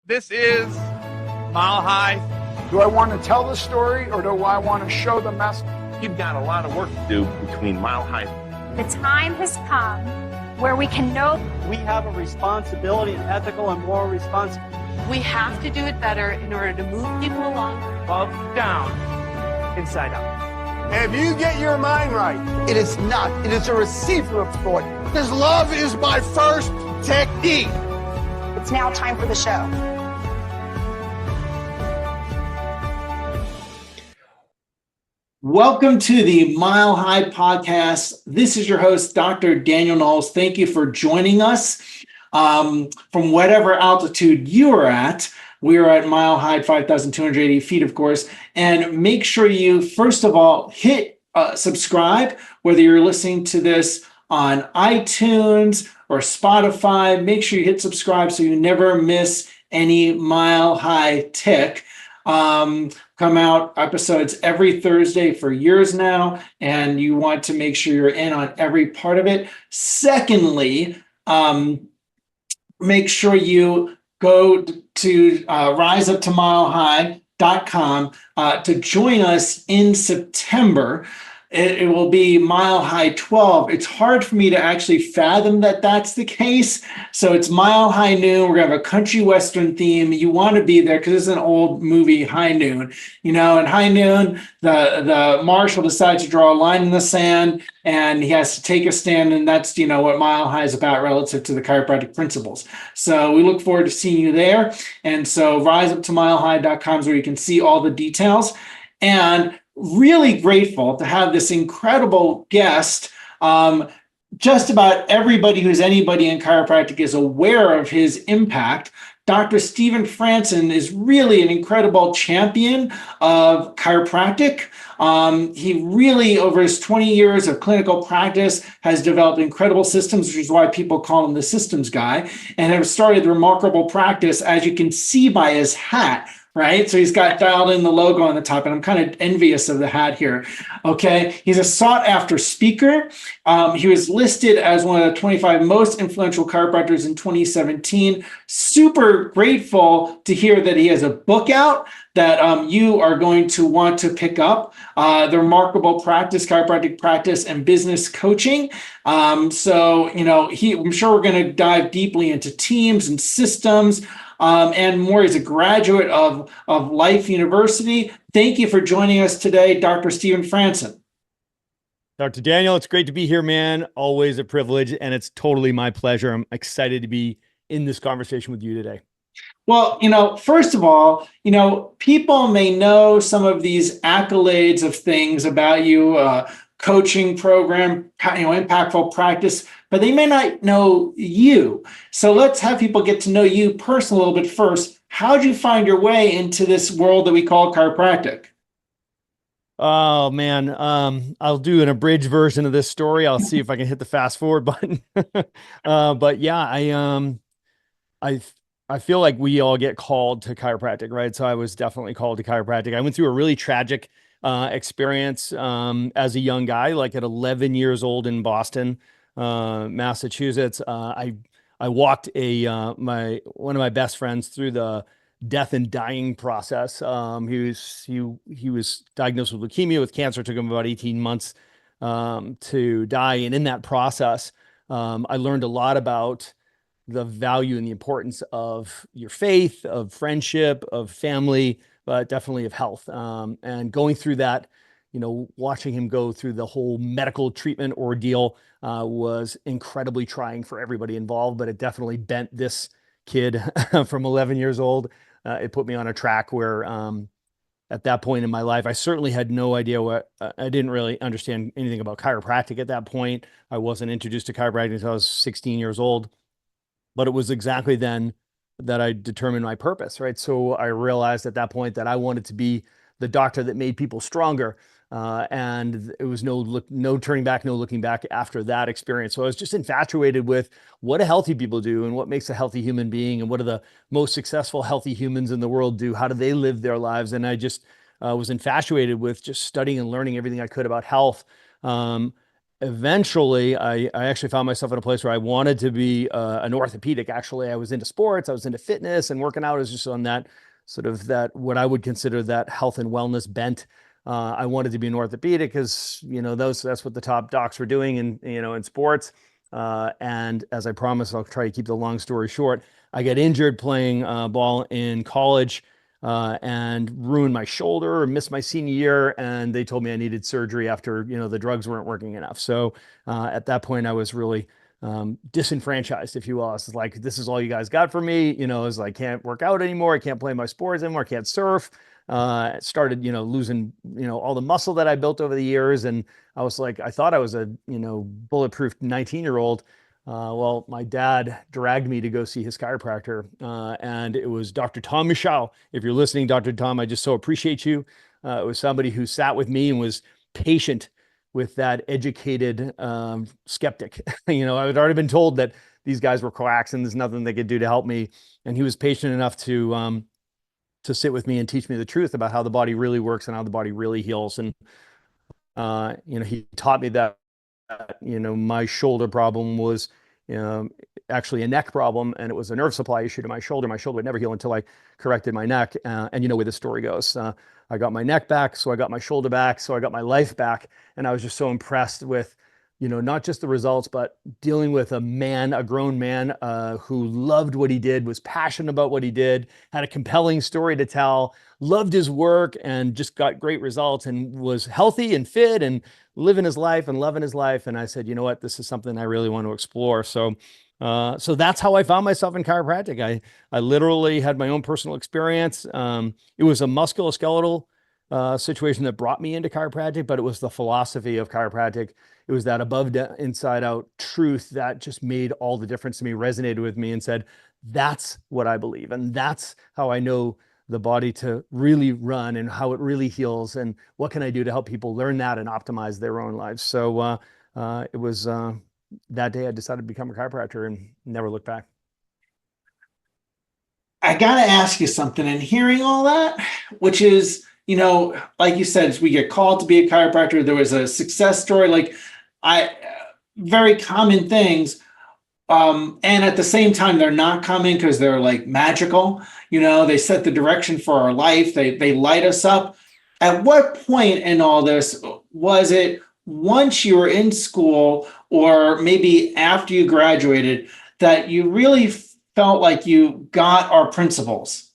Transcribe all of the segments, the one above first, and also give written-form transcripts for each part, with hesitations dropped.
This is Mile High. Do I want to tell the story or do I want to show the message? You've got a lot of work to do between Mile High. The time has come where we can know we have a responsibility, an ethical and moral responsibility. We have to do it better in order to move people along. Up, down, inside out. If you get your mind right, it is not. It is a receiver of thought. Because love is my first technique. it's now time for the show. Welcome to the Mile High Podcast. This is your host, Dr. Daniel Knowles. Thank you for joining us from whatever altitude you are at. We are at Mile High, 5,280 feet, of course. And make sure you, first of all, hit subscribe, whether you're listening to this on iTunes or Spotify. Make sure you hit subscribe so you never miss any Mile High tick. Come out episodes every Thursday for years now, and you want to make sure you're in on every part of it. Secondly, make sure you go to riseuptomilehigh.com to join us in September. It will be Mile High 12. It's hard for me to actually fathom that that's the case. So it's Mile High Noon. We're going to have a country western theme. You want to be there because it's an old movie, High Noon. You know, in High Noon, the marshal decides to draw a line in the sand and he has to take a stand. And that's, you know, what Mile High is about relative to the chiropractic principles. So we look forward to seeing you there. And so riseuptomilehigh.com is where you can see all the details. And really grateful to have this incredible guest. Just about everybody who's anybody in chiropractic is aware of his impact. Dr. Stephen Franson is really an incredible champion of chiropractic. He really, over his 20 years of clinical practice, has developed incredible systems, which is why people call him the systems guy, and have started remarkable practice, as you can see by his hat. Right? So he's got dialed in the logo on the top, and I'm kind of envious of the hat here. Okay. He's a sought after speaker. He was listed as one of the 25 most influential chiropractors in 2017. Super grateful to hear that he has a book out that you are going to want to pick up, The Remarkable Practice, Chiropractic Practice and Business Coaching. So, you know, I'm sure we're going to dive deeply into teams and systems, and more. He's a graduate of Life University. Thank you for joining us today, Dr. Stephen Franson. Dr. Daniel, it's great to be here, man. Always a privilege, and it's totally my pleasure. I'm excited to be in this conversation with you today. Well, you know, first of all, you know, people may know some of these accolades of things about you, coaching program, you know, impactful practice, but they may not know you. So let's have people get to know you personally a little bit first. How'd you find your way into this world that we call chiropractic? Oh man, I'll do an abridged version of this story. I'll see if I can hit the fast forward button. But yeah, I feel like we all get called to chiropractic, right? So I was definitely called to chiropractic. I went through a really tragic experience as a young guy, like at 11 years old in Boston, Massachusetts. I walked one of my best friends through the death and dying process. He was diagnosed with leukemia, with cancer. It took him about 18 months to die. And in that process, I learned a lot about the value and the importance of your faith, of friendship, of family, but definitely of health. And going through that, you know, watching him go through the whole medical treatment ordeal was incredibly trying for everybody involved, but it definitely bent this kid from 11 years old. It put me on a track where at that point in my life, I certainly had no idea I didn't really understand anything about chiropractic at that point. I wasn't introduced to chiropractic until I was 16 years old, but it was exactly then that I determined my purpose, right? So I realized at that point that I wanted to be the doctor that made people stronger. And it was no turning back, no looking back after that experience. So I was just infatuated with what do healthy people do and what makes a healthy human being and what do the most successful healthy humans in the world do? How do they live their lives? And I just was infatuated with just studying and learning everything I could about health. eventually I actually found myself in a place where I wanted to be an orthopedic. Actually, I was into sports, I was into fitness and working out. I was just on that sort of that, what I would consider that health and wellness bent. I wanted to be an orthopedic because, that's what the top docs were doing in sports. And as I promised, I'll try to keep the long story short. I got injured playing ball in college and ruined my shoulder or missed my senior year. And they told me I needed surgery after, the drugs weren't working enough. So at that point, I was really disenfranchised, if you will. I was like, this is all you guys got for me. Is I can't work out anymore. I can't play my sports anymore. I can't surf. Started, losing, all the muscle that I built over the years. And I was like, I thought I was a, bulletproof 19-year-old. Well, my dad dragged me to go see his chiropractor, and it was Dr. Tom Michaud. If you're listening, Dr. Tom, I just so appreciate you. It was somebody who sat with me and was patient with that educated skeptic. I had already been told that these guys were quacks and there's nothing they could do to help me. And he was patient enough to sit with me and teach me the truth about how the body really works and how the body really heals. And he taught me that my shoulder problem was actually a neck problem, and it was a nerve supply issue to my shoulder. My shoulder would never heal until I corrected my neck. And you know where the story goes. I got my neck back, so I got my shoulder back, so I got my life back. And I was just so impressed with, not just the results, but dealing with a grown man who loved what he did, was passionate about what he did, had a compelling story to tell, loved his work, and just got great results and was healthy and fit and living his life and loving his life. And I said, you know what, this is something I really want to explore. So that's how I found myself in chiropractic. I literally had my own personal experience. It was a musculoskeletal situation that brought me into chiropractic, but it was the philosophy of chiropractic. It was that above inside out truth that just made all the difference to me, resonated with me, and said, that's what I believe. And that's how I know the body to really run and how it really heals. And what can I do to help people learn that and optimize their own lives? So it was that day I decided to become a chiropractor and never looked back. I got to ask you something. And hearing all that, which is, like you said, as we get called to be a chiropractor, there was a success story, very common things. And at the same time, they're not common because they're like magical. They set the direction for our life. They light us up. At what point in all this was it, once you were in school or maybe after you graduated, that you really felt like you got our principles?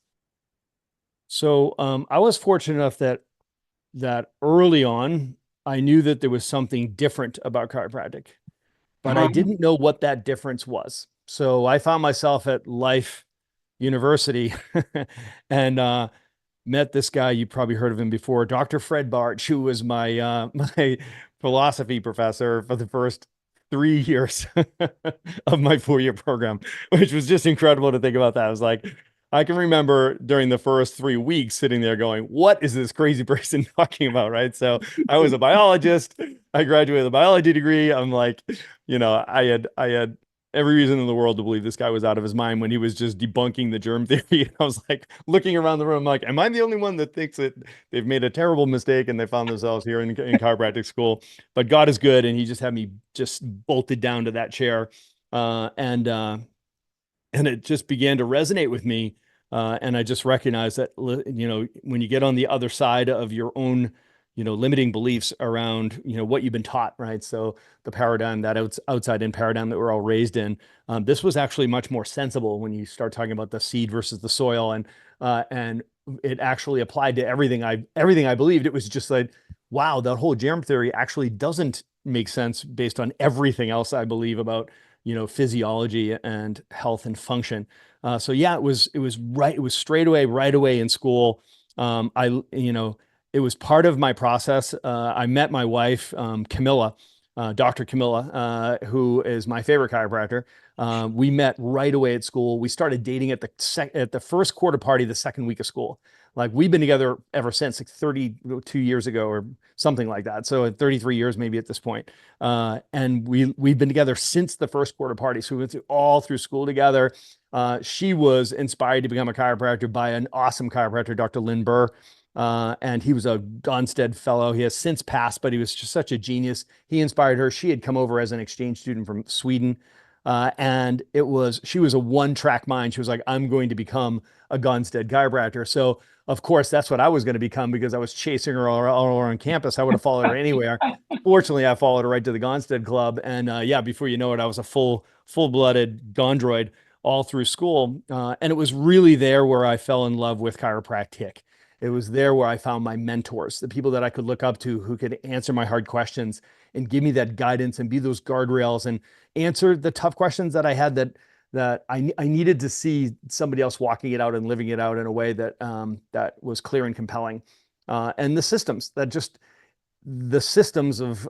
So I was fortunate enough that early on, I knew that there was something different about chiropractic, but I didn't know what that difference was. So I found myself at Life University and met this guy. You probably heard of him before, Dr. Fred Barch, who was my my philosophy professor for the first 3 years of my 4-year program, which was just incredible to think about that. I was like, I can remember during the first 3 weeks sitting there going, what is this crazy person talking about? Right. So I was a biologist. I graduated with a biology degree. I'm like, I had every reason in the world to believe this guy was out of his mind when he was just debunking the germ theory. And I was like looking around the room, like, am I the only one that thinks that they've made a terrible mistake and they found themselves here in chiropractic school? But God is good. And he just had me just bolted down to that chair. And it just began to resonate with me. And I just recognized that, when you get on the other side of your own, limiting beliefs around, what you've been taught, right? So the paradigm, that outside in paradigm that we're all raised in, this was actually much more sensible when you start talking about the seed versus the soil. And it actually applied to everything I believed. It was just like, wow, that whole germ theory actually doesn't make sense based on everything else I believe about, physiology and health and function. So yeah, it was right. It was right away in school. It was part of my process. I met my wife, Camilla, Dr. Camilla, who is my favorite chiropractor. We met right away at school. We started dating at the first quarter party, the second week of school. Like, we've been together ever since, like 32 years ago or something like that. So 33 years maybe at this point. And we've been together since the first quarter party. So we went all through school together. She was inspired to become a chiropractor by an awesome chiropractor, Dr. Lynn Burr. And he was a Gonstead fellow. He has since passed, but he was just such a genius. He inspired her. She had come over as an exchange student from Sweden. And she was a one-track mind. She was like, I'm going to become a Gonstead chiropractor. So of course, that's what I was going to become because I was chasing her all around campus. I would have followed her anywhere. Fortunately, I followed her right to the Gonstead Club. And yeah, before you know it, I was a full-blooded Gondroid all through school. And it was really there where I fell in love with chiropractic. It was there where I found my mentors, the people that I could look up to who could answer my hard questions and give me that guidance and be those guardrails and answer the tough questions that I had that I needed to see somebody else walking it out and living it out in a way that that was clear and compelling. And the systems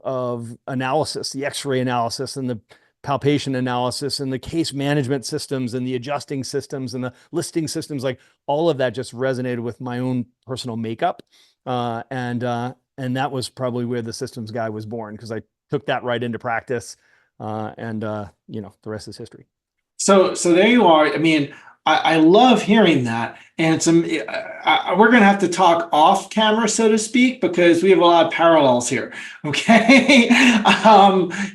of analysis, the X-ray analysis and the palpation analysis and the case management systems and the adjusting systems and the listing systems, like all of that just resonated with my own personal makeup. And that was probably where the systems guy was born, because I took that right into practice. The rest is history. So there you are. I mean, I love hearing that. And we're going to have to talk off camera, so to speak, because we have a lot of parallels here. Okay.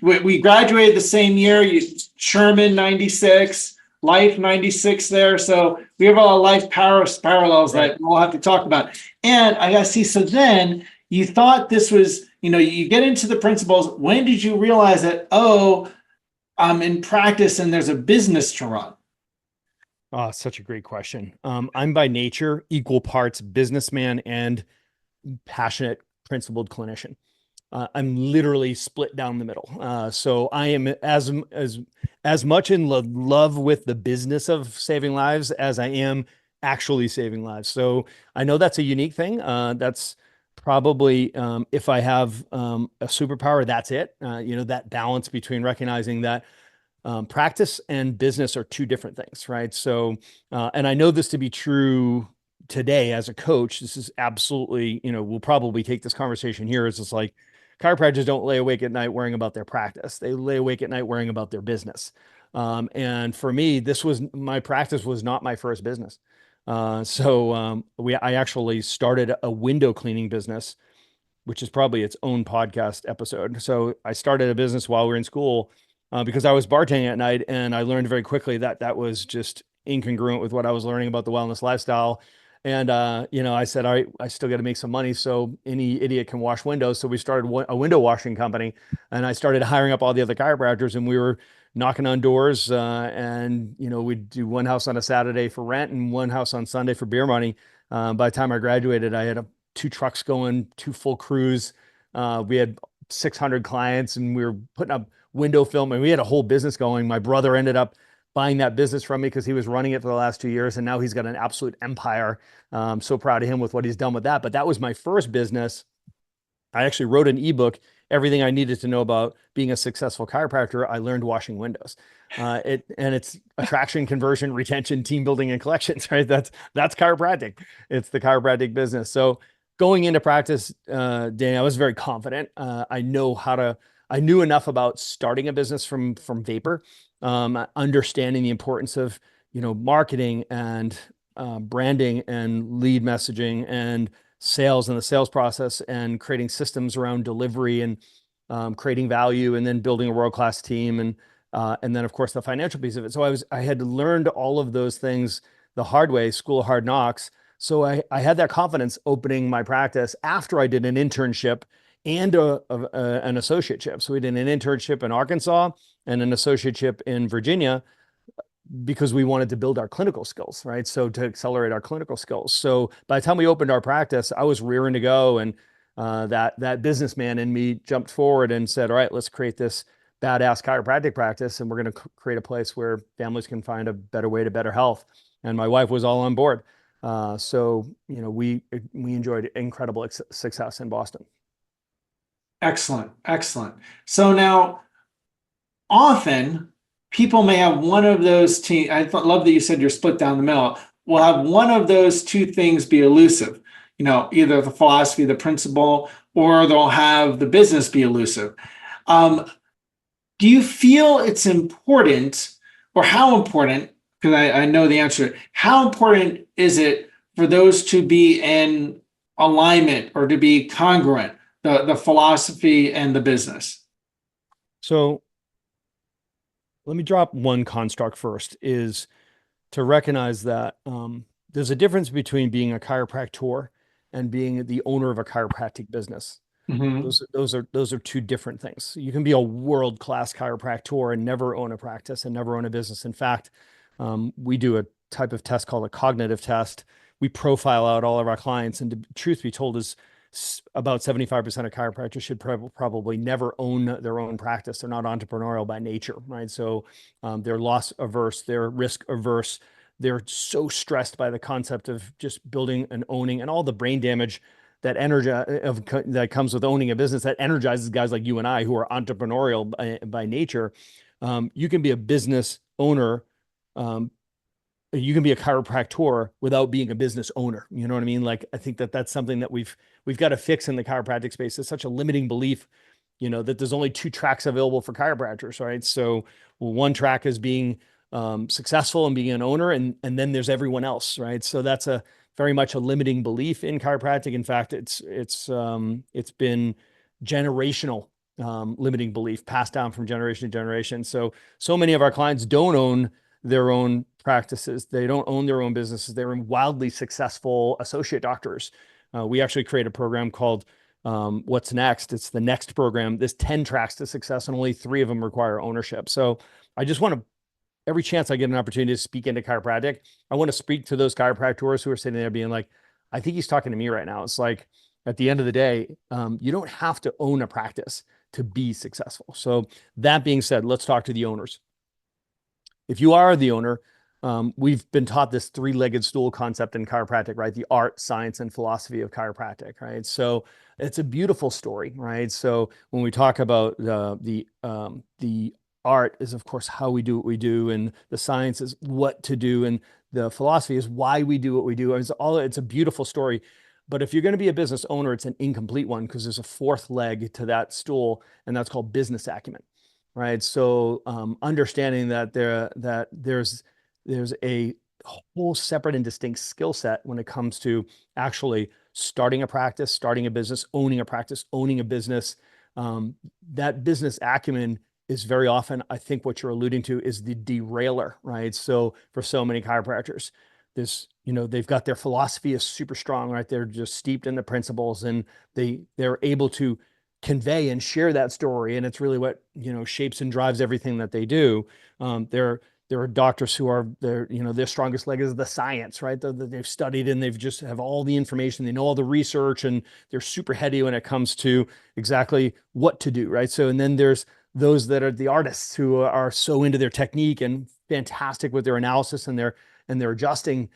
We graduated the same year, Sherman 96, Life 96 there. So we have a lot of life parallels that we'll have to talk about. And I got to see, so then you thought this was, you get into the principles. When did you realize that, I'm in practice and there's a business to run? Oh, such a great question. I'm by nature equal parts businessman and passionate principled clinician. I'm literally split down the middle. So I am as much in love with the business of saving lives as I am actually saving lives. So I know that's a unique thing. That's probably if I have a superpower, that's it. That balance between recognizing that practice and business are two different things, right? So, and I know this to be true today as a coach. This is absolutely, we'll probably take this conversation here. It's just like chiropractors don't lay awake at night worrying about their practice. They lay awake at night worrying about their business. And for me, my practice was not my first business. I actually started a window cleaning business, which is probably its own podcast episode. So I started a business while we were in school because I was bartending at night, and I learned very quickly that that was just incongruent with what I was learning about the wellness lifestyle. And, I said, all right, I still got to make some money, so any idiot can wash windows. So we started a window washing company, and I started hiring up all the other chiropractors, and we were knocking on doors, we'd do one house on a Saturday for rent and one house on Sunday for beer money. By the time I graduated, I had 2 trucks going, 2 full crews. We had 600 clients, and we were putting up window film, and we had a whole business going. My brother ended up buying that business from me because he was running it for the last 2 years, and now he's got an absolute empire. I'm so proud of him with what he's done with that. But that was my first business. I actually wrote an ebook, everything I needed to know about being a successful chiropractor. I learned washing windows. It's attraction, conversion, retention, team building, and collections, right? That's chiropractic. It's the chiropractic business. So going into practice, Danny, I was very confident. I knew enough about starting a business from vapor, understanding the importance of, marketing and branding and lead messaging and sales and the sales process and creating systems around delivery and creating value, and then building a world-class team. And then of course the financial piece of it. So I had learned all of those things the hard way, school of hard knocks. So I had that confidence opening my practice after I did an internship and an associateship. So we did an internship in Arkansas and an associateship in Virginia because we wanted to build our clinical skills, right? So to accelerate our clinical skills. So by the time we opened our practice, I was rearing to go, and that businessman in me jumped forward and said, all right, let's create this badass chiropractic practice, and we're going to create a place where families can find a better way to better health. And my wife was all on board. We enjoyed incredible success in Boston. Excellent. So now, often people may have one of those two. I love that you said you're split down the middle. Will have one of those two things be elusive, either the philosophy, the principle, or they'll have the business be elusive. Do you feel it's important, or how important, because I know the answer, how important is it for those to be in alignment or to be congruent, the philosophy and the business? So let me drop one construct first, is to recognize that there's a difference between being a chiropractor and being the owner of a chiropractic business. Mm-hmm. Those are two different things. You can be a world-class chiropractor and never own a practice and never own a business. In fact, we do a type of test called a cognitive test. We profile out all of our clients, and truth be told is about 75% of chiropractors should probably never own their own practice. They're not entrepreneurial by nature, right? So they're loss averse, they're risk averse. They're so stressed by the concept of just building and owning and all the brain damage that that comes with owning a business that energizes guys like you and I who are entrepreneurial by nature. You can be a business owner. You can be a chiropractor without being a business owner. You know what I mean? Like, I think that that's something that we've got to fix in the chiropractic space. It's such a limiting belief, that there's only two tracks available for chiropractors, right? So one track is being successful and being an owner, and then there's everyone else, right? So that's a very much a limiting belief in chiropractic. In fact, it's been generational limiting belief passed down from generation to generation. So many of our clients don't own their own practices. They don't own their own businesses. They're wildly successful associate doctors. We actually create a program called What's Next. It's the next program. There's 10 tracks to success, and only 3 of them require ownership. So I just want to, every chance I get an opportunity to speak into chiropractic, I want to speak to those chiropractors who are sitting there being like, I think he's talking to me right now. It's like, at the end of the day, you don't have to own a practice to be successful. So that being said, let's talk to the owners. If you are the owner, we've been taught this 3-legged stool concept in chiropractic, right? The art, science, and philosophy of chiropractic, right? So it's a beautiful story, right? So when we talk about the art is, of course, how we do what we do, and the science is what to do, and the philosophy is why we do what we do. It's a beautiful story. But if you're going to be a business owner, it's an incomplete one, because there's a 4th leg to that stool, and that's called business acumen. Right. So understanding that there's a whole separate and distinct skill set when it comes to actually starting a practice, starting a business, owning a practice, owning a business. That business acumen is very often, I think what you're alluding to, is the derailer, right? So for so many chiropractors, they've got their philosophy is super strong, right? They're just steeped in the principles, and they're able to convey and share that story, and it's really what shapes and drives everything that they do. There are doctors who are their strongest leg is the science, right? They've studied and they've just have all the information, they know all the research, and they're super heady when it comes to exactly what to do, right? So, and then there's those that are the artists who are so into their technique and fantastic with their analysis and their adjusting,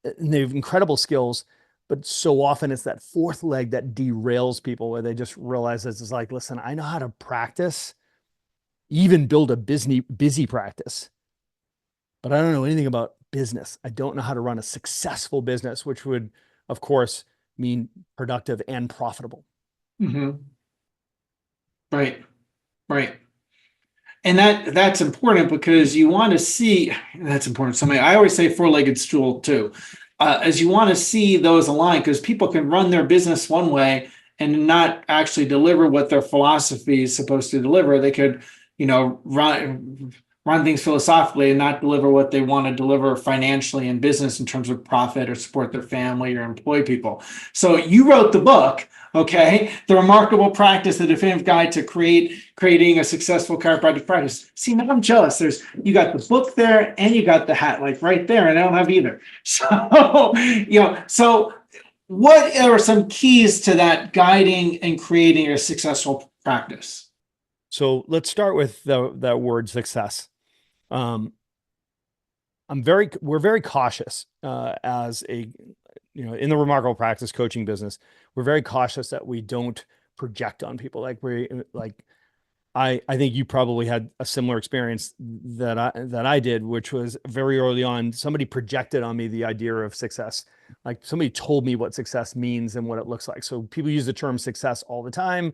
and they have incredible skills. But so often it's that 4th leg that derails people, where they just realize it's like, listen, I know how to practice, even build a busy practice, but I don't know anything about business. I don't know how to run a successful business, which would, of course, mean productive and profitable. Mm-hmm. Right. And that's important, because you want to see, that's important. I always say 4-legged stool too. As you want to see those align, because people can run their business one way and not actually deliver what their philosophy is supposed to deliver. They could, run things philosophically and not deliver what they want to deliver financially in business in terms of profit or support their family or employ people. So you wrote the book, okay? The Remarkable Practice, the Definitive Guide to Creating a Successful Chiropractic Practice. See, now I'm jealous. You got the book there and you got the hat, like right there, and I don't have either. So, so what are some keys to that guiding and creating a successful practice? So let's start with that word success. We're very cautious as a, in the Remarkable Practice coaching business, we're very cautious that we don't project on people. I think you probably had a similar experience that I did, which was very early on, somebody projected on me the idea of success. Like, somebody told me what success means and what it looks like. So people use the term success all the time.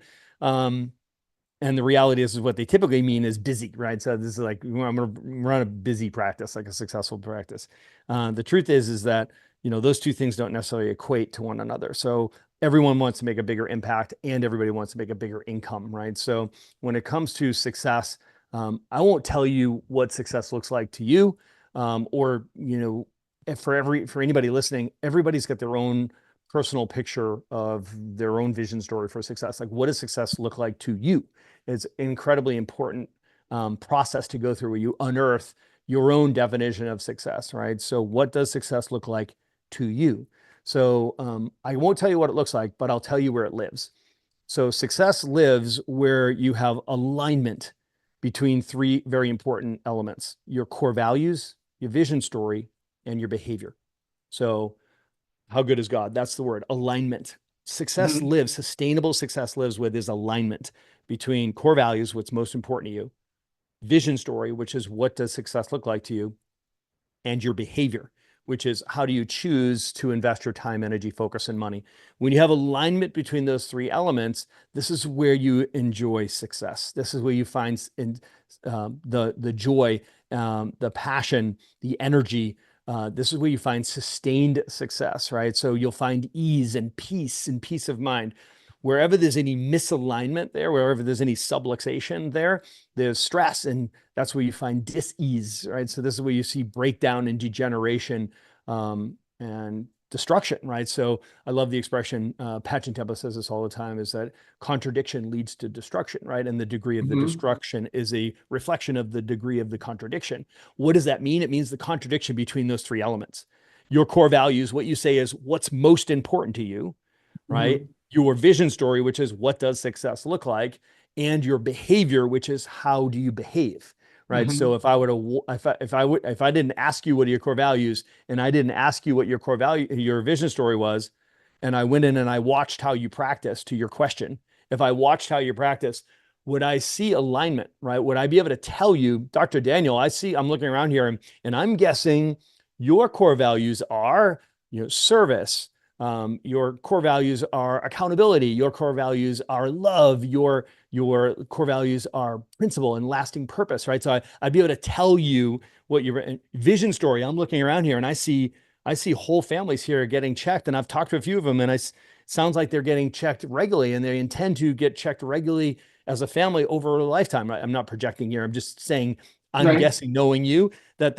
And the reality is what they typically mean is busy, right? So this is like, I'm going to run a busy practice, like a successful practice. The truth is that, those two things don't necessarily equate to one another. So everyone wants to make a bigger impact and everybody wants to make a bigger income, right? So when it comes to success, I won't tell you what success looks like to you, or, you know, for anybody listening, everybody's got their own personal picture of their own vision story for success. Like, what does success look like to you? It's incredibly important process to go through where you unearth your own definition of success, right? So what does success look like to you? So I won't tell you what it looks like, but I'll tell you where it lives. So success lives where you have alignment between three very important elements: your core values, your vision story, and your behavior. So how good is God? That's the word, alignment. Success lives, sustainable success lives with is alignment between core values, what's most important to you, vision story, which is what does success look like to you, and your behavior, which is how do you choose to invest your time, energy, focus, and money. When you have alignment between those three elements, this is where you enjoy success. This is where you find the joy, the passion, the energy. This is where you find sustained success, right? So you'll find ease and peace of mind. Wherever there's any misalignment there, wherever there's any subluxation there, there's stress, and that's where you find dis-ease, right? So this is where you see breakdown and degeneration and destruction, right? So I love the expression, Patchen Temple says this all the time, is that contradiction leads to destruction, right? And the degree of the destruction is a reflection of the degree of the contradiction. What does that mean? It means the contradiction between those three elements. Your core values, what you say is what's most important to you, right? Your vision story, which is what does success look like, and your behavior, which is how do you behave, right? So if I didn't ask you what are your core values, and I didn't ask you what your core value, your vision story was, and I went in and I watched how you practice, to your question, if I watched how you practice, would I see alignment, right? Would I be able to tell you, Dr. Daniel, I'm looking around here and I'm guessing your core values are, you know, service. Your core values are accountability. Your core values are love. Your core values are principle and lasting purpose, right? So I'd be able to tell you what your vision story. I'm looking around here and I see whole families here getting checked, and I've talked to a few of them, and sounds like they're getting checked regularly, and they intend to get checked regularly as a family over a lifetime. Right? I'm not projecting here. I'm just saying. I'm guessing, knowing you, I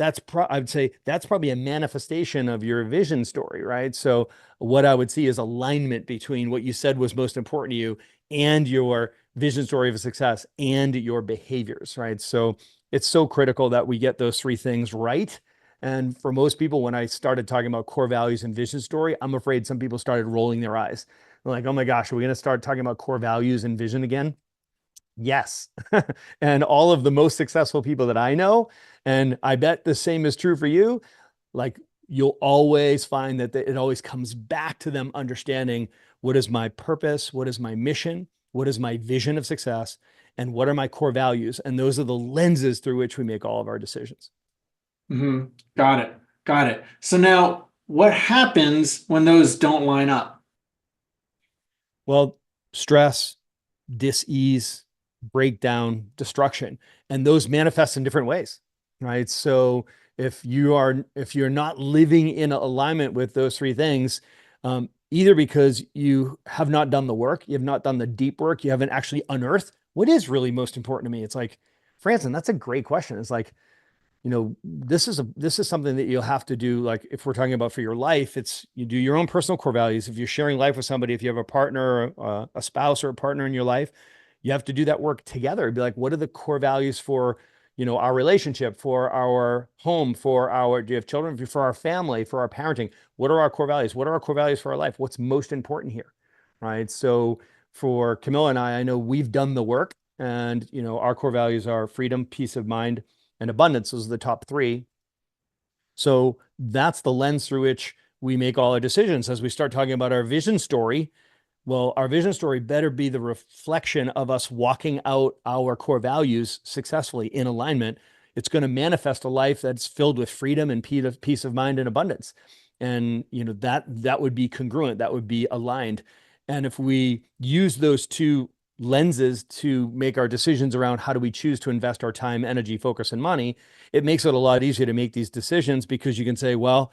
would say that's probably a manifestation of your vision story, right? So what I would see is alignment between what you said was most important to you and your vision story of success and your behaviors, right? So it's so critical that we get those three things right. And for most people, when I started talking about core values and vision story, I'm afraid some people started rolling their eyes. They're like, oh my gosh, are we going to start talking about core values and vision again? Yes. And all of the most successful people that I know, and I bet the same is true for you, like you'll always find that it always comes back to them understanding what is my purpose, what is my mission, what is my vision of success, and what are my core values. And those are the lenses through which we make all of our decisions. Got it. So now what happens when those don't line up? Well, stress, dis-ease, breakdown, destruction, and those manifest in different ways, right? So if you're not living in alignment with those three things, either because you have not done the work, you have not done the deep work, you haven't actually unearthed what is really most important to me. It's like, Franson, that's a great question. It's like, you know, this is something that you'll have to do. Like if we're talking about for your life, it's you do your own personal core values. If you're sharing life with somebody, if you have a partner, a spouse or a partner in your life, you have to do that work together. Be like, what are the core values for, you know, our relationship, for our home, do you have children, for our family, for our parenting? What are our core values? What are our core values for our life? What's most important here, right? So for Camilla and I know we've done the work, and, you know, our core values are freedom, peace of mind, and abundance. Those are the top three. So that's the lens through which we make all our decisions. As we start talking about our vision story, well, our vision story better be the reflection of us walking out our core values successfully in alignment. It's going to manifest a life that's filled with freedom and peace of mind and abundance. And, you know, that would be congruent, that would be aligned. And if we use those two lenses to make our decisions around how do we choose to invest our time, energy, focus, and money, it makes it a lot easier to make these decisions, because you can say, well,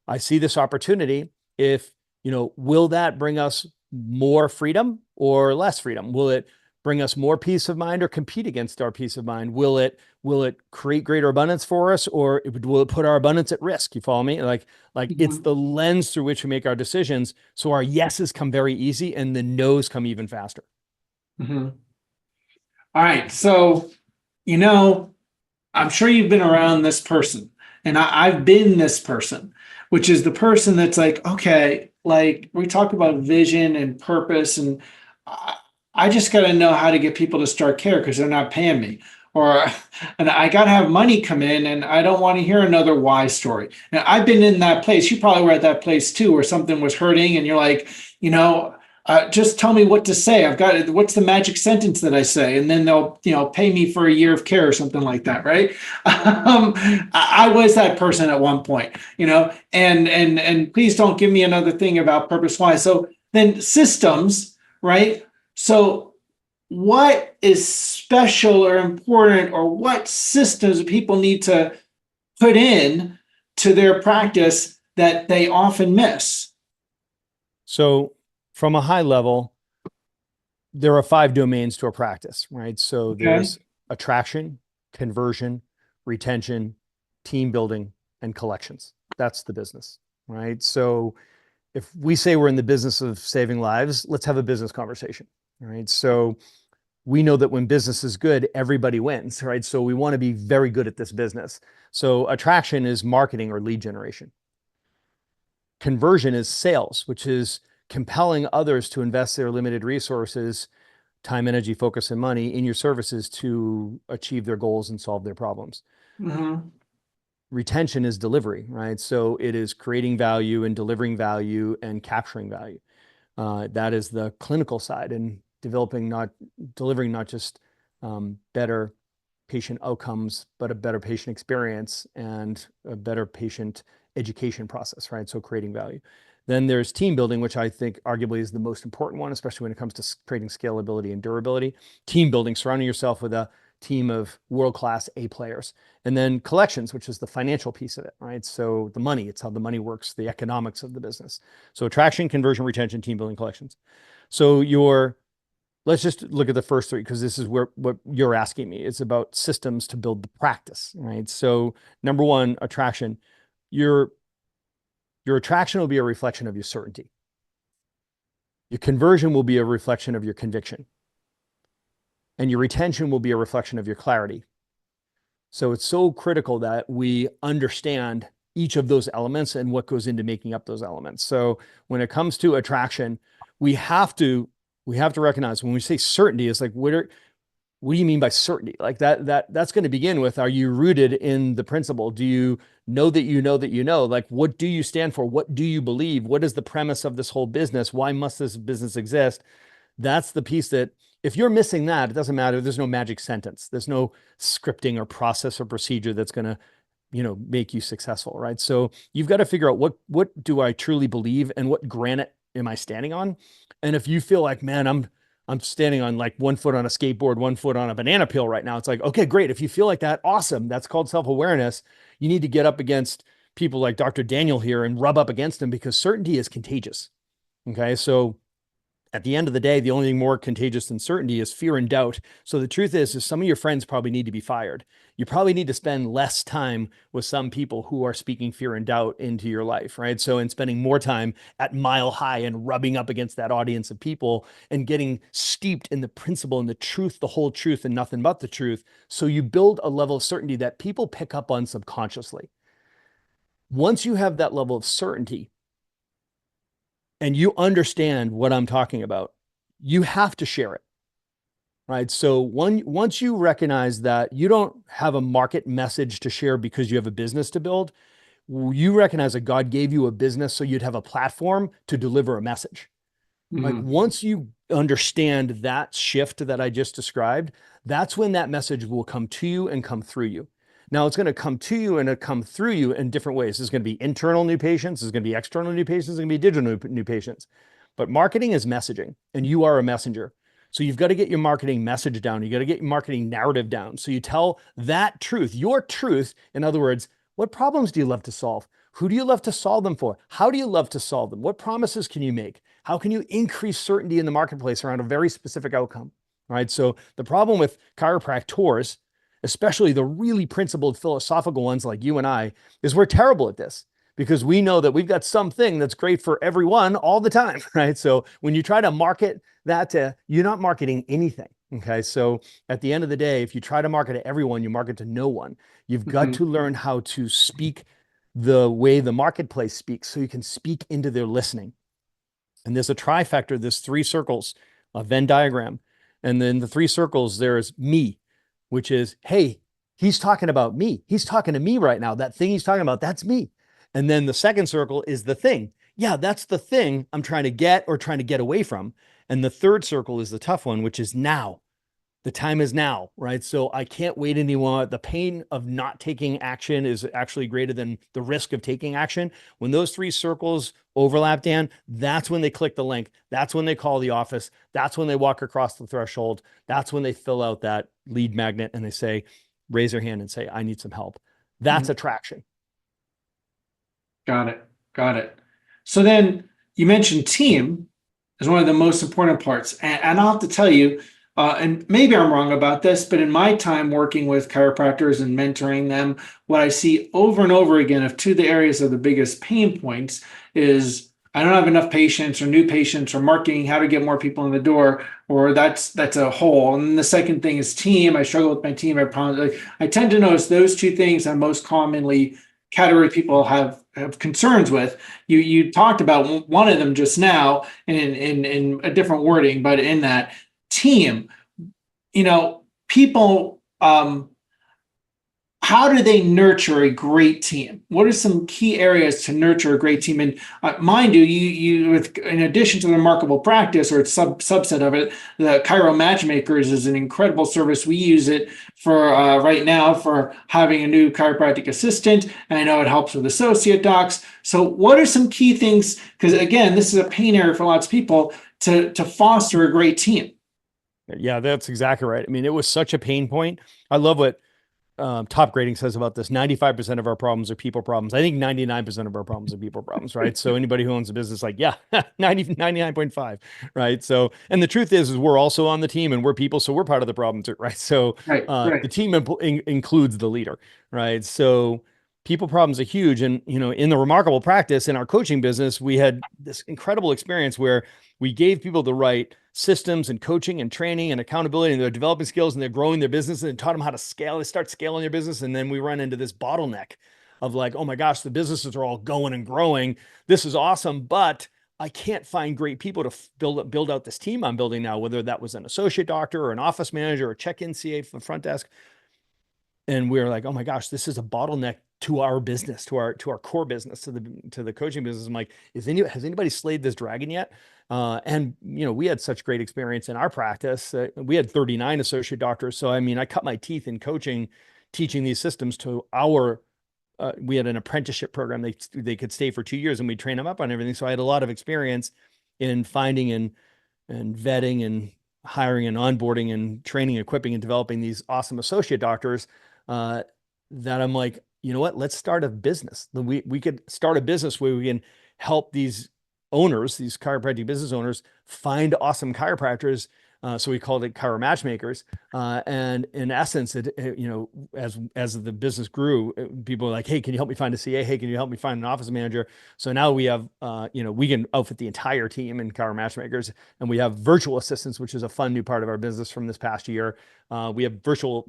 I see this opportunity. If, you know, will that bring us more freedom or less freedom? Will it bring us more peace of mind or compete against our peace of mind? Will it create greater abundance for us, or will it put our abundance at risk? You follow me? Like it's the lens through which we make our decisions. So our yeses come very easy and the nos come even faster. All right. So, I'm sure you've been around this person, and I've been this person, which is the person that's like, okay, like we talk about vision and purpose, and I just got to know how to get people to start care because they're not paying me. And I got to have money come in, and I don't want to hear another why story. And I've been in that place. You probably were at that place too, where something was hurting and you're like, just tell me what to say. What's the magic sentence that I say? And then they'll, pay me for a year of care or something like that. Right. I was that person at one point, and please don't give me another thing about purpose why. So then systems, right? So what is special or important, or what systems people need to put in to their practice that they often miss? So from a high level, there are 5 domains to a practice, right? So there's attraction, conversion, retention, team building, and collections. That's the business, right? So if we say we're in the business of saving lives, let's have a business conversation, right? So we know that when business is good, everybody wins, right? So we want to be very good at this business. So attraction is marketing or lead generation. Conversion is sales, which is compelling others to invest their limited resources, time, energy, focus, and money in your services to achieve their goals and solve their problems. Retention is delivery, right? So it is creating value and delivering value and capturing value. That is the clinical side, and delivering not just better patient outcomes, but a better patient experience and a better patient education process, right? So creating value. Then there's team building, which I think arguably is the most important one, especially when it comes to creating scalability and durability. Team building, surrounding yourself with a team of world-class A players. And then collections, which is the financial piece of it, right? So the money, it's how the money works, the economics of the business. So attraction, conversion, retention, team building, collections. So let's just look at the first 3, because this is what you're asking me. It's about systems to build the practice, right? So number 1, attraction. Your attraction will be a reflection of your certainty. Your conversion will be a reflection of your conviction. And your retention will be a reflection of your clarity. So it's so critical that we understand each of those elements and what goes into making up those elements. So when it comes to attraction, we have to recognize when we say certainty, it's like, what do you mean by certainty? Like that's going to begin with, are you rooted in the principle? Do you know that you know that you know? Like, what do you stand for? What do you believe? What is the premise of this whole business? Why must this business exist? That's the piece that, if you're missing that, it doesn't matter. There's no magic sentence. There's no scripting or process or procedure that's going to, make you successful, right? So you've got to figure out what do I truly believe and what granite am I standing on? And if you feel like, man, I'm standing on like 1 foot on a skateboard, 1 foot on a banana peel right now, it's like, okay, great. If you feel like that, awesome. That's called self-awareness. You need to get up against people like Dr. Daniel here and rub up against them, because certainty is contagious. Okay. So at the end of the day, the only thing more contagious than certainty is fear and doubt. So the truth is some of your friends probably need to be fired. You probably need to spend less time with some people who are speaking fear and doubt into your life, right? So in spending more time at Mile High and rubbing up against that audience of people and getting steeped in the principle and the truth, the whole truth and nothing but the truth. So you build a level of certainty that people pick up on subconsciously. Once you have that level of certainty, and you understand what I'm talking about, you have to share it, right? So once you recognize that you don't have a market message to share because you have a business to build, you recognize that God gave you a business so you'd have a platform to deliver a message. Like once you understand that shift that I just described, that's when that message will come to you and come through you. Now it's going to come to you and come through you in different ways. There's going to be internal new patients. There's going to be external new patients. There's going to be digital new patients. But marketing is messaging, and you are a messenger. So you've got to get your marketing message down. You got to get your marketing narrative down. So you tell that truth, your truth. In other words, what problems do you love to solve? Who do you love to solve them for? How do you love to solve them? What promises can you make? How can you increase certainty in the marketplace around a very specific outcome? Right. So the problem with chiropractors, especially the really principled philosophical ones like you and I, is we're terrible at this because we know that we've got something that's great for everyone all the time. Right. So when you try to market that you're not marketing anything. Okay. So at the end of the day, if you try to market to everyone, you market to no one. You've got to learn how to speak the way the marketplace speaks so you can speak into their listening. And there's a trifecta, there's 3 circles, a Venn diagram. And then the 3 circles, there's me, which is, hey, he's talking about me. He's talking to me right now. That thing he's talking about, that's me. And then the second circle is the thing. Yeah, that's the thing I'm trying to get or trying to get away from. And the third circle is the tough one, which is now. The time is now, right? So I can't wait anymore. The pain of not taking action is actually greater than the risk of taking action. When those 3 circles overlap, Dan, that's when they click the link. That's when they call the office. That's when they walk across the threshold. That's when they fill out that lead magnet and they say, raise their hand and say, I need some help. That's attraction. Got it. Got it. So then you mentioned team is one of the most important parts. And I'll have to tell you, and maybe I'm wrong about this, but in my time working with chiropractors and mentoring them, what I see over and over again of 2 of the areas of the biggest pain points is I don't have enough patients or new patients or marketing, how to get more people in the door, or that's a hole. And then the second thing is team. I struggle with my team. I tend to notice those 2 things I'm most commonly category people have concerns with. You talked about one of them just now in a different wording, but in that team, people, how do they nurture a great team? What are some key areas to nurture a great team? And mind you, in addition to the remarkable practice or subset of it, the Chiro Matchmakers is an incredible service. We use it for right now for having a new chiropractic assistant. And I know it helps with associate docs. So what are some key things? Because again, this is a pain area for lots of people to foster a great team. Yeah, that's exactly right. I mean, it was such a pain point. I love what Top Grading says about this. 95% of our problems are people problems. I think 99% of our problems are people problems, right? So anybody who owns a business, like, yeah, 99.5, right? So, and the truth is we're also on the team and we're people, so we're part of the problem too, right? So Right. the team includes the leader, right? So people problems are huge. And, in the remarkable practice in our coaching business, we had this incredible experience where we gave people the right systems and coaching and training and accountability, and they're developing skills and they're growing their business and taught them how to scale. They start scaling their business. And then we run into this bottleneck of like, oh my gosh, the businesses are all going and growing. This is awesome, but I can't find great people to build out this team I'm building now, whether that was an associate doctor or an office manager or check-in CA for the front desk. And we're like, oh my gosh, this is a bottleneck to our business, to our core business, to the coaching business. I'm like, has anybody slayed this dragon yet? And we had such great experience in our practice. We had 39 associate doctors. So, I mean, I cut my teeth in coaching, teaching these systems to we had an apprenticeship program. They could stay for 2 years and we train them up on everything. So I had a lot of experience in finding and vetting and hiring and onboarding and training, equipping and developing these awesome associate doctors that I'm like, you know what, let's start a business. We could start a business where we can help these owners, these chiropractic business owners, find awesome chiropractors. So we called it Chiro Matchmakers. And in essence, as the business grew, people were like, hey, can you help me find a CA? Hey, can you help me find an office manager? So now we have, we can outfit the entire team in Chiro Matchmakers, and we have virtual assistants, which is a fun new part of our business from this past year. We have virtual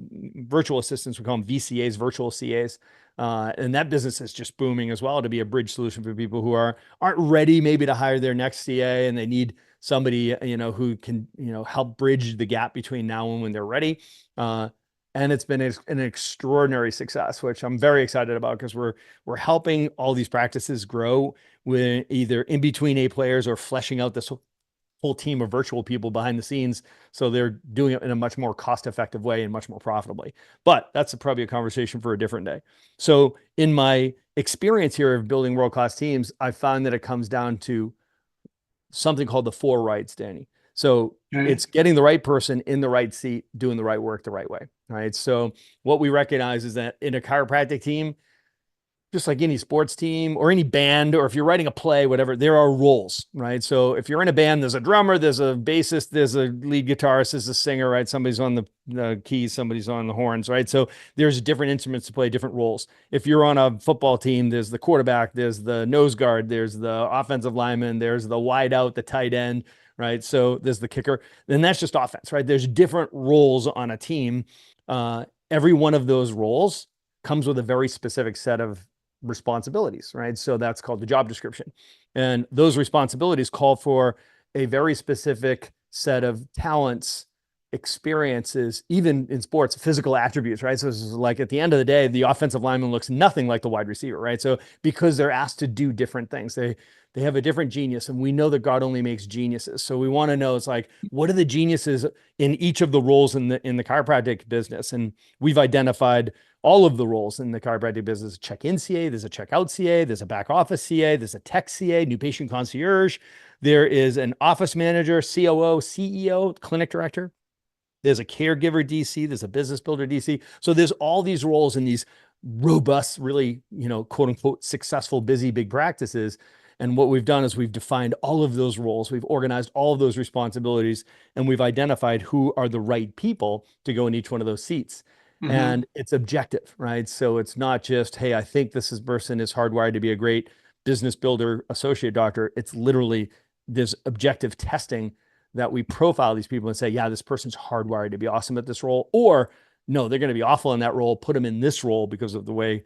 assistants. We call them VCAs, virtual CAs. And that business is just booming as well to be a bridge solution for people who aren't ready maybe to hire their next CA, and they need somebody, who can, help bridge the gap between now and when they're ready. And it's been an extraordinary success, which I'm very excited about because we're helping all these practices grow with either in between A players or fleshing out this whole team of virtual people behind the scenes. So they're doing it in a much more cost-effective way and much more profitably. But that's probably a conversation for a different day. So in my experience here of building world-class teams, I found that it comes down to something called the 4 rights, Danny. So it's getting the right person in the right seat, doing the right work the right way. Right. So what we recognize is that in a chiropractic team, just like any sports team or any band, or if you're writing a play, whatever, there are roles, right? So if you're in a band, there's a drummer, there's a bassist, there's a lead guitarist, there's a singer, right? Somebody's on the keys, somebody's on the horns, right? So there's different instruments to play different roles. If you're on a football team, there's the quarterback, there's the nose guard, there's the offensive lineman, there's the wide out, the tight end, right? So there's the kicker. Then that's just offense, right? There's different roles on a team. Every one of those roles comes with a very specific set of responsibilities, right? So that's called the job description. And those responsibilities call for a very specific set of talents, experiences, even in sports, physical attributes, right? So this is like at the end of the day, the offensive lineman looks nothing like the wide receiver, right? So because they're asked to do different things, they have a different genius, and we know that God only makes geniuses. So we want to know, it's like, what are the geniuses in each of the roles in the chiropractic business? And we've identified all of the roles in the chiropractic business. Check-in CA, there's a check-out CA, there's a back office CA, there's a tech CA, new patient concierge, there is an office manager, COO, CEO, clinic director, there's a caregiver DC, there's a business builder DC. So there's all these roles in these robust, really, quote unquote, successful, busy, big practices. And what we've done is we've defined all of those roles, we've organized all of those responsibilities, and we've identified who are the right people to go in each one of those seats. Mm-hmm. And it's objective, right? So it's not just, hey, I think person is hardwired to be a great business builder, associate doctor. It's literally this objective testing that we profile these people and say, yeah, this person's hardwired to be awesome at this role, or no, they're going to be awful in that role, put them in this role because of the way,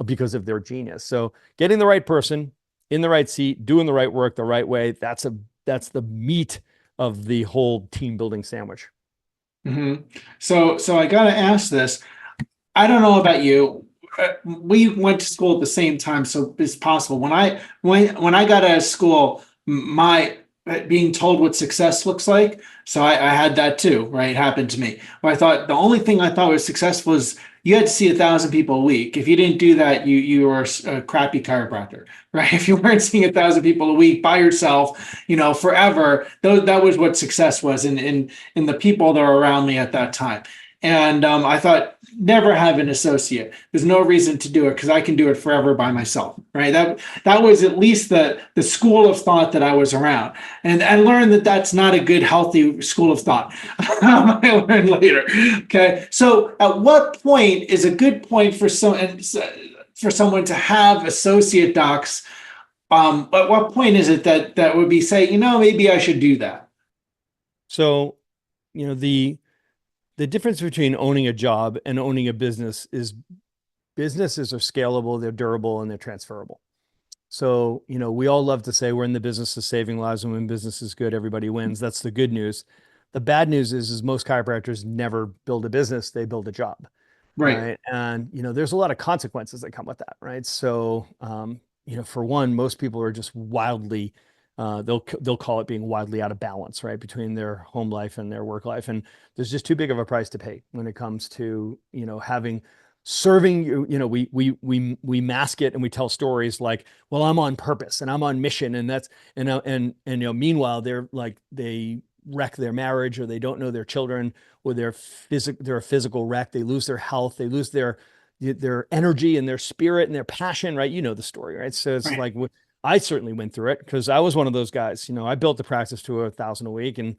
because of their genius. So getting the right person in the right seat, doing the right work the right way, that's the meat of the whole team building sandwich. Mm-hmm. So I got to ask this. I don't know about you. We went to school at the same time, so it's possible. When I got out of school, my being told what success looks like. So I had that too, right? It happened to me. Where I thought the only thing I thought was successful was you had to see 1,000 people a week. If you didn't do that, you were a crappy chiropractor, right? If you weren't seeing 1,000 people a week by yourself, forever, that was what success was in the people that were around me at that time. And I thought, never have an associate. There's no reason to do it because I can do it forever by myself, right? That was at least the school of thought that I was around. And I learned that that's not a good, healthy school of thought. I learned later. Okay. So at what point is a good point for someone to have associate docs? At what point is it that would be say, maybe I should do that? So, the difference between owning a job and owning a business is businesses are scalable, they're durable, and they're transferable. So, we all love to say we're in the business of saving lives, and when business is good, everybody wins. That's the good news. The bad news is most chiropractors never build a business, they build a job. Right. And, there's a lot of consequences that come with that, right? So, for one, most people are just wildly they'll call it being wildly out of balance, right, between their home life and their work life, and there's just too big of a price to pay when it comes to serving. We mask it and we tell stories like, well, I'm on purpose and I'm on mission, and that's meanwhile they wreck their marriage, or they don't know their children, or they're a physical wreck. They lose their health, they lose their energy and their spirit and their passion, right? The story, right? So it's like I certainly went through it because I was one of those guys. I built the practice to 1,000 a week, and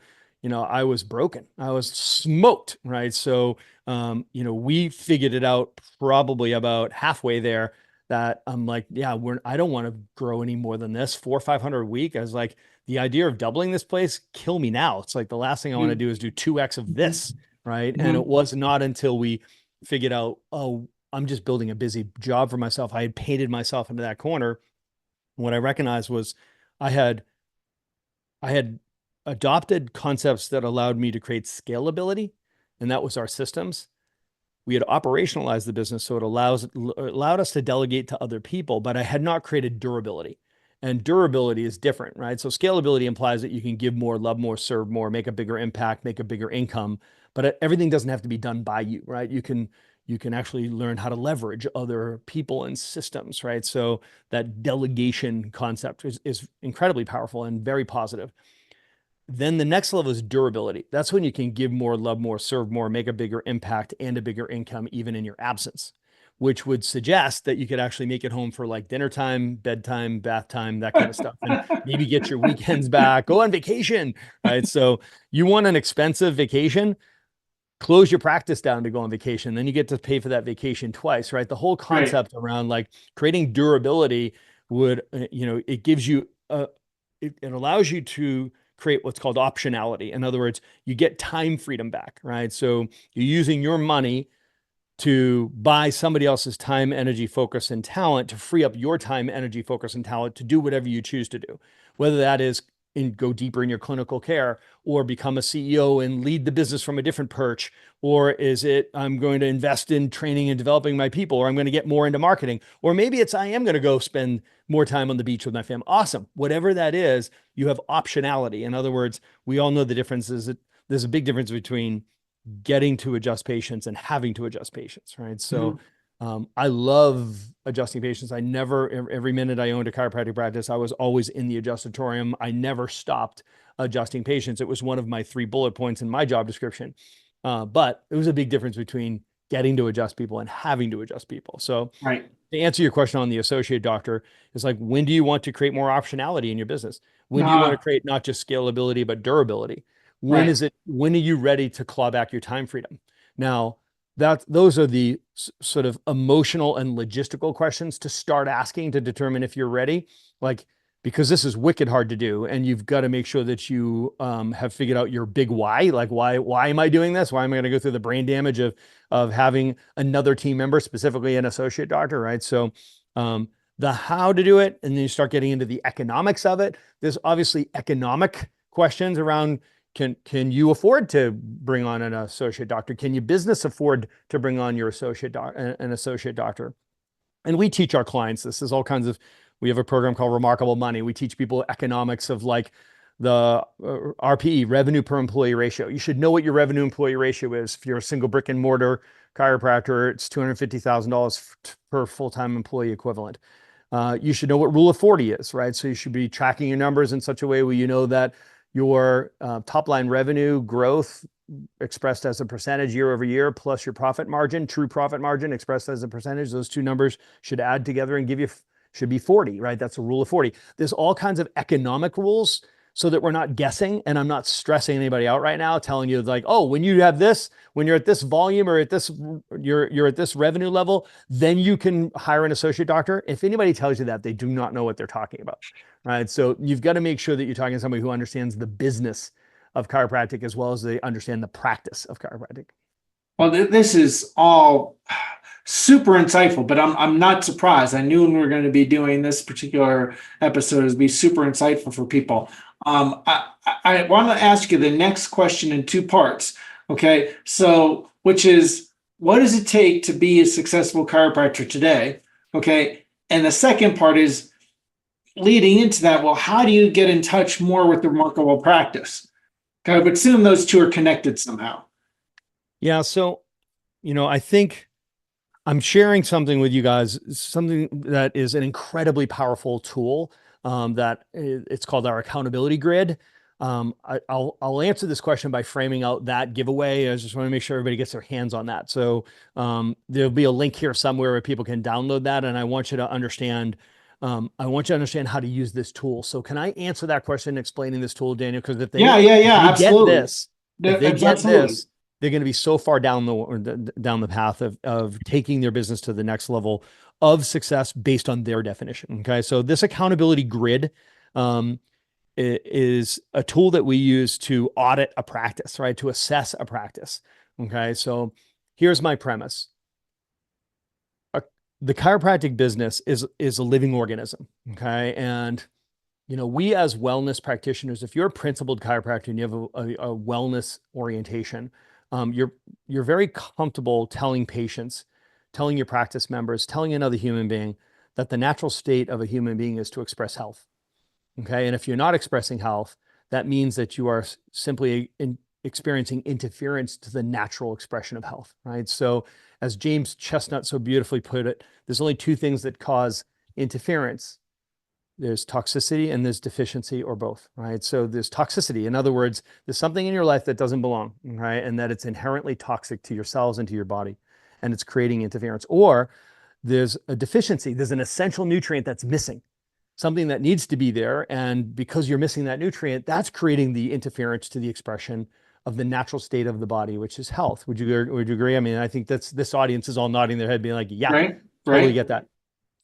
I was broken. I was smoked, right? So we figured it out probably about halfway there. That I'm like, yeah, I don't want to grow any more than this. 400 or 500 a week. I was like, the idea of doubling this place, kill me now. It's like the last thing I want to do is do 2x of this, right? And it was not until we figured out, oh, I'm just building a busy job for myself. I had painted myself into that corner. What I recognized was I had adopted concepts that allowed me to create scalability, and that was our systems. We had operationalized the business, so it allowed us to delegate to other people, but I had not created durability. And durability is different, right? So scalability implies that you can give more, love more, serve more, make a bigger impact, make a bigger income, but everything doesn't have to be done by you, right? You can actually learn how to leverage other people and systems, right? So that delegation concept is incredibly powerful and very positive. Then the next level is durability. That's when you can give more, love more, serve more, make a bigger impact and a bigger income, even in your absence. which would suggest that you could actually make it home for like dinner time, bedtime, bath time, that kind of stuff, and maybe get your weekends back, go on vacation, right? So you want an expensive vacation, close your practice down to go on vacation. Then you get to pay for that vacation twice, right? The whole concept around like creating durability would, it gives you, it allows you to create what's called optionality. In other words, you get time freedom back, right? So you're using your money to buy somebody else's time, energy, focus, and talent to free up your time, energy, focus, and talent to do whatever you choose to do, whether that is go deeper in your clinical care, or become a CEO and lead the business from a different perch, or is it I'm going to invest in training and developing my people, or I'm going to get more into marketing, or maybe it's I am going to go spend more time on the beach with my family. Awesome. Whatever that is, you have optionality. In other words, we all know the difference is that there's a big difference between getting to adjust patients and having to adjust patients, right? So I love adjusting patients. I never, every minute I owned a chiropractic practice, I was always in the adjustatorium. I never stopped adjusting patients. It was one of my 3 bullet points in my job description. But it was a big difference between getting to adjust people and having to adjust people. So to answer your question on the associate doctor, it's like, when do you want to create more optionality in your business? When do you want to create not just scalability, but durability? When are you ready to claw back your time freedom? Now, those are the sort of emotional and logistical questions to start asking to determine if you're ready. Like, because this is wicked hard to do, and you've got to make sure that you have figured out your big why. Like, why am I doing this? Why am I going to go through the brain damage of having another team member, specifically an associate doctor, right? So the how to do it, and then you start getting into the economics of it. There's obviously economic questions around, can you afford to bring on an associate doctor? Can your business afford to bring on your an associate doctor? And we teach our clients this. There's all kinds of, we have a program called Remarkable Money. We teach people economics of like the RPE, revenue per employee ratio. You should know what your revenue employee ratio is. If you're a single brick and mortar chiropractor, it's $250,000 per full-time employee equivalent. You should know what rule of 40 is, right? So you should be tracking your numbers in such a way where you know that your top line revenue growth expressed as a percentage year over year, plus your profit margin, true profit margin expressed as a percentage, those two numbers should add together and give you, should be 40, right? That's a rule of 40. There's all kinds of economic rules so that we're not guessing, and I'm not stressing anybody out right now, telling you like, oh, when you have this, when you're at this volume or at this, you're at this revenue level, then you can hire an associate doctor. If anybody tells you that, they do not know what they're talking about, right? So you've got to make sure that you're talking to somebody who understands the business of chiropractic as well as they understand the practice of chiropractic. Well, this is all super insightful, but I'm not surprised. I knew when we were going to be doing this particular episode is be super insightful for people. I want to ask you the next question in 2 parts. Okay, so which is, what does it take to be a successful chiropractor today? Okay, and the second part is leading into that. Well, how do you get in touch more with the Remarkable Practice? Okay, I would assume those 2 are connected somehow. Yeah, so I think I'm sharing something with you guys, something that is an incredibly powerful tool that it's called our accountability grid. I'll answer this question by framing out that giveaway. I just want to make sure everybody gets their hands on that. So there'll be a link here somewhere where people can download that. And I want you to understand, how to use this tool. So can I answer that question explaining this tool, Daniel? Because if they absolutely. If they get this, they're going to be so far down the path of taking their business to the next level of success based on their definition. Okay. So this accountability grid is a tool that we use to audit a practice, right? To assess a practice. Okay. So here's my premise. The chiropractic business is a living organism. Okay. And we as wellness practitioners, if you're a principled chiropractor and you have a wellness orientation, you're very comfortable telling patients, telling your practice members, telling another human being that the natural state of a human being is to express health. Okay. And if you're not expressing health, that means that you are simply experiencing interference to the natural expression of health, right? So as James Chestnut so beautifully put it, there's only 2 things that cause interference. There's toxicity and there's deficiency, or both, right? So there's toxicity. In other words, there's something in your life that doesn't belong, right? And that it's inherently toxic to your cells and to your body. and it's creating interference. Or there's a deficiency, there's an essential nutrient that's missing, something that needs to be there. And because you're missing that nutrient, that's creating the interference to the expression of the natural state of the body, which is health. Would you agree? I mean, I think this audience is all nodding their head being like, yeah, Right. totally get that.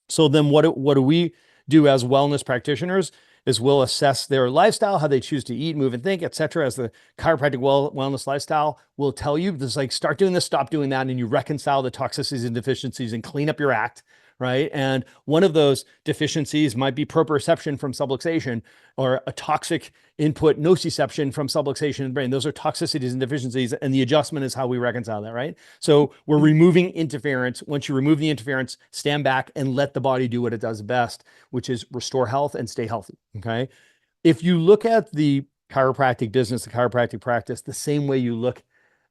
So then what do we do as wellness practitioners is we'll assess their lifestyle, how they choose to eat, move, and think, et cetera. As the chiropractic wellness lifestyle will tell you, this like, start doing this, stop doing that, and you reconcile the toxicities and deficiencies and clean up your act, right? And one of those deficiencies might be proprioception from subluxation, or a toxic input nociception from subluxation in the brain. Those are toxicities and deficiencies, and the adjustment is how we reconcile that, right? So we're removing interference. Once you remove the interference, stand back and let the body do what it does best, which is restore health and stay healthy, okay? If you look at the chiropractic business, the chiropractic practice, the same way you look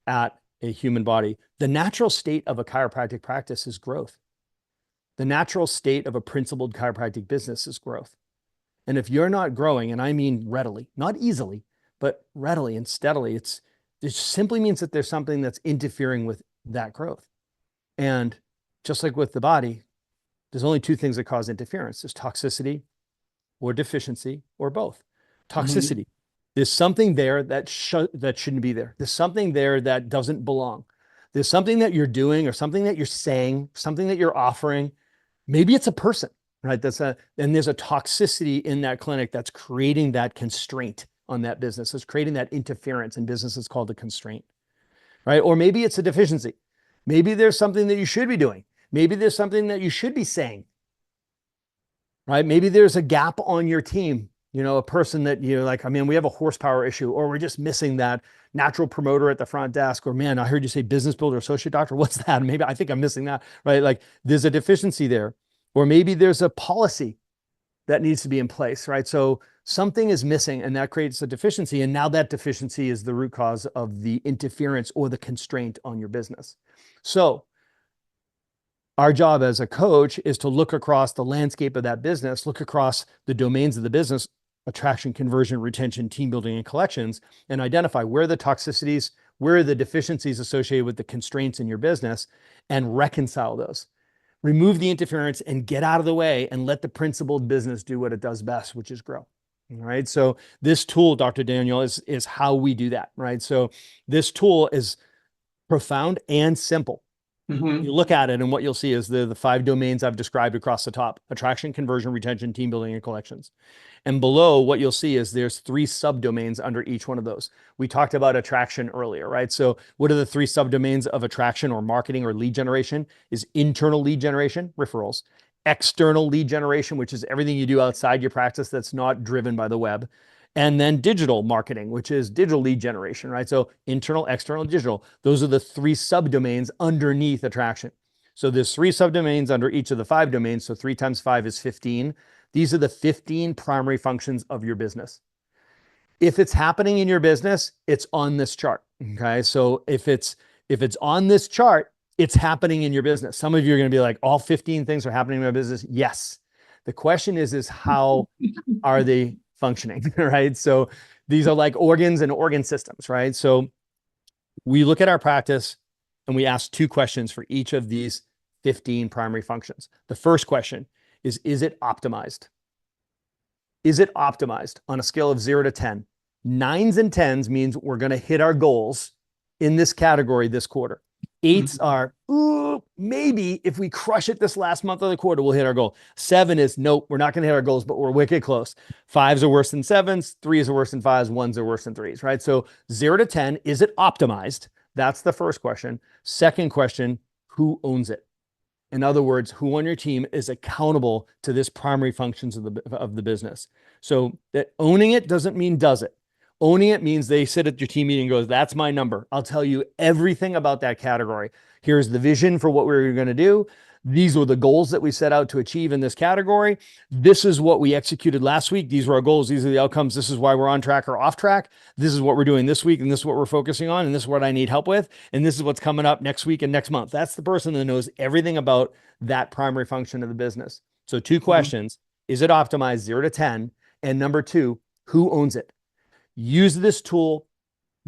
at a human body, the natural state of a chiropractic practice is growth. The natural state of a principled chiropractic business is growth. And if you're not growing, and I mean readily, not easily, but readily and steadily, it simply means that there's something that's interfering with that growth. And just like with the body, there's only two things that cause interference. There's toxicity or deficiency, or both. Toxicity. There's something there that shouldn't be there. There's something there that doesn't belong. There's something that you're doing, or something that you're saying, something that you're offering. Maybe it's a person, right? And there's a toxicity in that clinic that's creating that constraint on that business. It's creating that interference. In business, it's called a constraint, right? Or maybe it's a deficiency. Maybe there's something that you should be doing. Maybe there's something that you should be saying, right? Maybe there's a gap on your team, a person that like, I mean, we have a horsepower issue, or we're just missing that natural promoter at the front desk, or man, I heard you say business builder, associate doctor. What's that? Maybe I think I'm missing that, right? Like there's a deficiency there, or maybe there's a policy that needs to be in place, right? So something is missing, and that creates a deficiency. And now that deficiency is the root cause of the interference or the constraint on your business. So our job as a coach is to look across the landscape of that business, look across the domains of the business: attraction, conversion, retention, team building, and collections, and identify where the toxicities, where are the deficiencies associated with the constraints in your business, and reconcile those. Remove the interference and get out of the way, and let the principled business do what it does best, which is grow. All right. So this tool, Dr. Daniel, is how we do that, right? So this tool is profound and simple. You look at it, and what you'll see is the 5 domains I've described across the top: attraction, conversion, retention, team building, and collections. And below, what you'll see is there's 3 subdomains under each one of those. We talked about attraction earlier, right? So what are the 3 subdomains of attraction, or marketing, or lead generation? Is internal lead generation, referrals; external lead generation, which is everything you do outside your practice that's not driven by the web; and then digital marketing, which is digital lead generation, right? So internal, external, digital. Those are the 3 subdomains underneath attraction. So there's 3 subdomains under each of the 5 domains. So 3 times 5 is 15. These are the 15 primary functions of your business. If it's happening in your business, it's on this chart. Okay. So if it's on this chart, it's happening in your business. Some of you are going to be like, all 15 things are happening in my business. Yes. The question is how are they functioning, right? So these are like organs and organ systems, right? So we look at our practice and we ask 2 questions for each of these 15 primary functions. The first question is it optimized? Is it optimized on a scale of 0 to 10? 9s and 10s means we're going to hit our goals in this category this quarter. 8s are, ooh, maybe if we crush it this last month of the quarter, we'll hit our goal. 7 is, nope, we're not going to hit our goals, but we're wicked close. 5s are worse than 7s, 3s are worse than 5s, 1s are worse than 3s, right? So 0 to 10, is it optimized? That's the first question. Second question, who owns it? In other words, who on your team is accountable to this primary functions of the business? So that owning it doesn't mean does it. Owning it means they sit at your team meeting and goes, that's my number. I'll tell you everything about that category. Here's the vision for what we're going to do. These were the goals that we set out to achieve in this category. This is what we executed last week. These were our goals. These are the outcomes. This is why we're on track or off track. This is what we're doing this week, and this is what we're focusing on, and this is what I need help with, and this is what's coming up next week and next month. That's the person that knows everything about that primary function of the business. So 2 questions. Is it optimized 0 to 10? And number 2, who owns it? Use this tool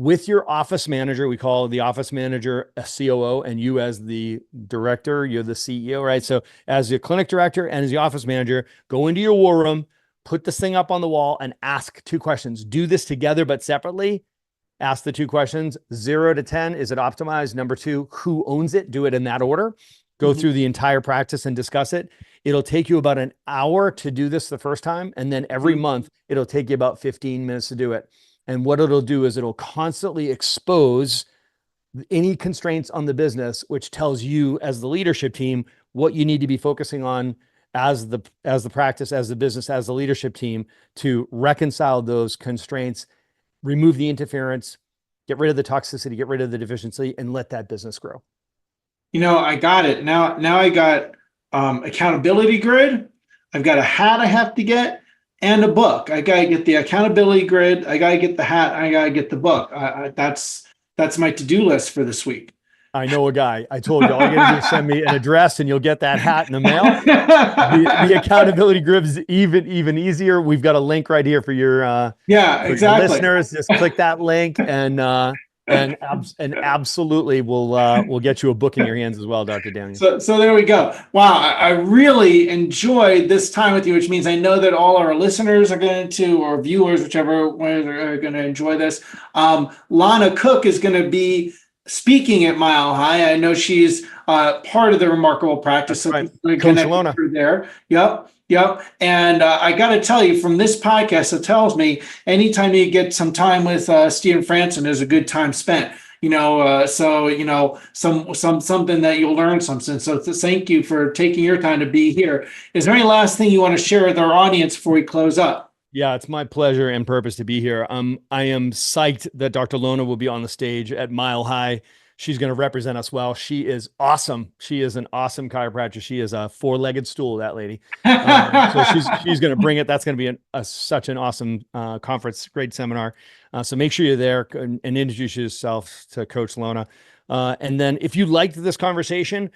with your office manager. We call the office manager a COO, and you as the director, you're the CEO, right? So as the clinic director and as the office manager, go into your war room, put this thing up on the wall and ask 2 questions. Do this together, but separately. Ask the 2 questions, 0 to 10. Is it optimized? Number 2, who owns it? Do it in that order. Go through the entire practice and discuss it. It'll take you about an hour to do this the first time. And then every month, it'll take you about 15 minutes to do it. And what it'll do is it'll constantly expose any constraints on the business, which tells you as the leadership team what you need to be focusing on as the practice, as the business, as the leadership team to reconcile those constraints, remove the interference, get rid of the toxicity, get rid of the deficiency, and let that business grow. I got it. Now I got accountability grid. I've got a hat I have to get and a book. I got to get the accountability grid. I got to get the hat. I got to get the book. That's my to-do list for this week. I know a guy. I told you, all you gotta do is send me an address and you'll get that hat in the mail. The accountability grid is even easier. We've got a link right here for your for exactly. your listeners. Just click that link and absolutely we'll get you a book in your hands as well, Dr. Daniel. So there we go. Wow, I really enjoyed this time with you, which means I know that all our listeners are going to, or viewers, whichever way, are going to enjoy this. Lana Cook is going to be speaking at Mile High. I know she's part of the Remarkable Practice. So right. we Coach connect Lona. through there. Yep. And I got to tell you, from this podcast, it tells me anytime you get some time with Stephen Franson is a good time spent. Something that you'll learn something. So thank you for taking your time to be here. Is there any last thing you want to share with our audience before we close up? Yeah, it's my pleasure and purpose to be here. I am psyched that Dr. Lona will be on the stage at Mile High. She's going to represent us well. She is awesome. She is an awesome chiropractor. She is a 4-legged stool, that lady. So she's going to bring it. That's going to be such an awesome conference, great seminar. So make sure you're there and introduce yourself to Coach Lona. And then if you liked this conversation,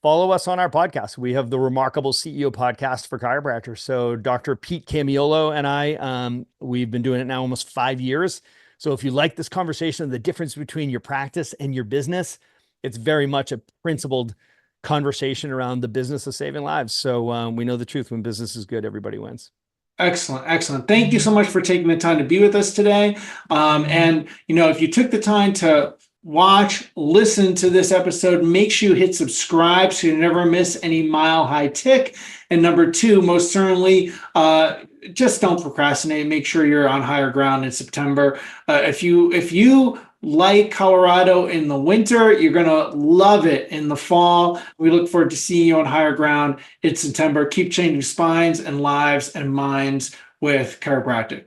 follow us on our podcast. We have the Remarkable CEO podcast for chiropractors. So Dr. Pete Camiolo and I, we've been doing it now almost 5 years. So if you like this conversation of the difference between your practice and your business, it's very much a principled conversation around the business of saving lives. So we know the truth: when business is good, everybody wins. Excellent. Thank you so much for taking the time to be with us today. And if you took the time to listen to this episode, make sure you hit subscribe so you never miss any Mile High tick. And number 2, most certainly, just don't procrastinate. Make sure you're on higher ground in September. If you like Colorado in the winter, you're going to love it in the fall. We look forward to seeing you on higher ground in September. Keep changing spines and lives and minds with chiropractic.